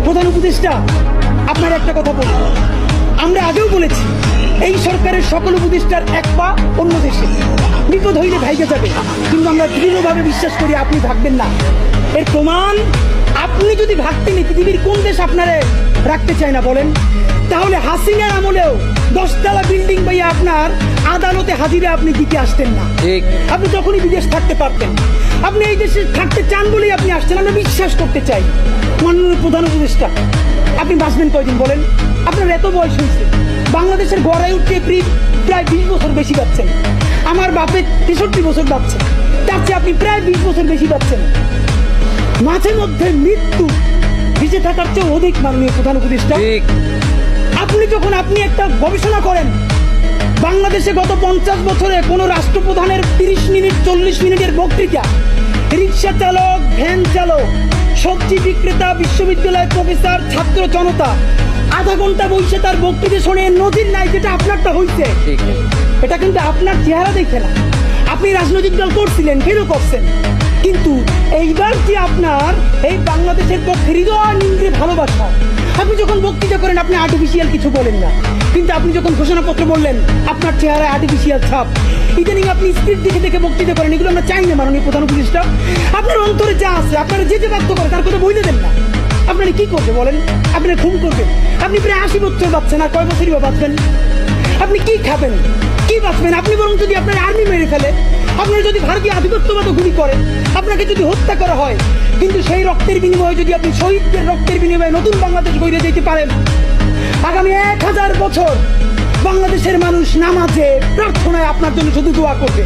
প্রধান উপদেষ্টা, আপনার একটা কথা বলি, আমরা আগেও বলেছি এই সরকারের সকল উপদেষ্টার এক পা অন্য দেশে, বিপদ হইলে ভাইকে যাবে, কিন্তু আমরা দৃঢ়ভাবে বিশ্বাস করি আপনি ভাগবেন না। এর প্রমাণ, আপনি যদি ভাগতেন পৃথিবীর কোন দেশ আপনারে রাখতে চায় না বলেন? তাহলে হাসিনার আমলেও 10 তলা বিল্ডিং পাইয়া আপনার আদালতে হাজিরা আপনি দিতে আসতেন না। আপনি তখনই বিদেশ থাকতে পারতেন। আপনি এই দেশে থাকতে চান বলেই আপনি আসছেন। আমরা বিশ্বাস করতে চাই। মাননীয় প্রধান উপদেষ্টা, আপনি বাঁচবেন কয়দিন বলেন? আপনার এত বয়স হয়েছে, বাংলাদেশের গড়ায় উঠতে প্রায় 20 বছর বেশি পাচ্ছেন। আমার বাপের 63 বছর পাচ্ছে, তার চেয়ে আপনি প্রায় 20 বছর বেশি পাচ্ছেন। মাঝে মধ্যে মৃত্যু বেঁচে থাকার চেয়ে অধিক। মাননীয় প্রধান উপদেষ্টা, আপনি একটা গবেষণা করেন, বাংলাদেশে গত 50 বছরে কোন রাষ্ট্রপ্রধানের 30 মিনিট 40 মিনিটের বক্তৃতা, রিক্সা চালক, ভ্যান চালক, সবজি বিক্রেতা, বিশ্ববিদ্যালয়ের প্রফেসর, ছাত্র জনতা আধা ঘন্টা বসে তার বক্তৃতা শুনে নজির নাই, যেটা আপনারটা হইছে। এটা কিন্তু আপনার চেহারা দেখে না। আপনি রাজনৈতিক দল করছিলেন, কেন করছেন, কিন্তু এইবার যে আপনার এই বাংলাদেশের পক্ষে হৃদয় নিংড়ে ভালোবাসা, আপনি যখন বক্তৃতা করেন আপনি আর্টিফিশিয়াল কিছু বলেন না, কিন্তু আপনি যখন ঘোষণাপত্র বললেন আপনার চেহারায় আর্টিফিশিয়াল ছাপ। ইদানিং আপনি স্ক্রিপ্ট দেখে দেখে বক্তৃতা করেন, এগুলো আমরা চাই না। মাননীয় প্রধান উপদেষ্টা, আপনার অন্তরে যা আছে, আপনারা যে বাধ্য করে তার কথা বলে দেন না। আপনারা কি করবে বলেন? আপনারা খুন করবেন। আপনি প্রায় 80 বছর বাঁচছেন, আর কয় বছরই বা বাঁচবেন? আপনি কি খাবেন, কি বাঁচবেন? আপনি বরং যদি আপনার আর্মি মেরে ফেলে, আপনার যদি ভারতীয় আধিপত্যবাদ গুলি করে, আপনাকে যদি হত্যা করা হয়, কিন্তু সেই রক্তের বিনিময়ে যদি আপনি শহীদদের রক্তের বিনিময়ে নতুন বাংলাদেশ গড়ে দিতে পারেন, আগামী 1000 বছর বাংলাদেশের মানুষ নামাজে প্রার্থনায় আপনার জন্য শুধু দোয়া করবে।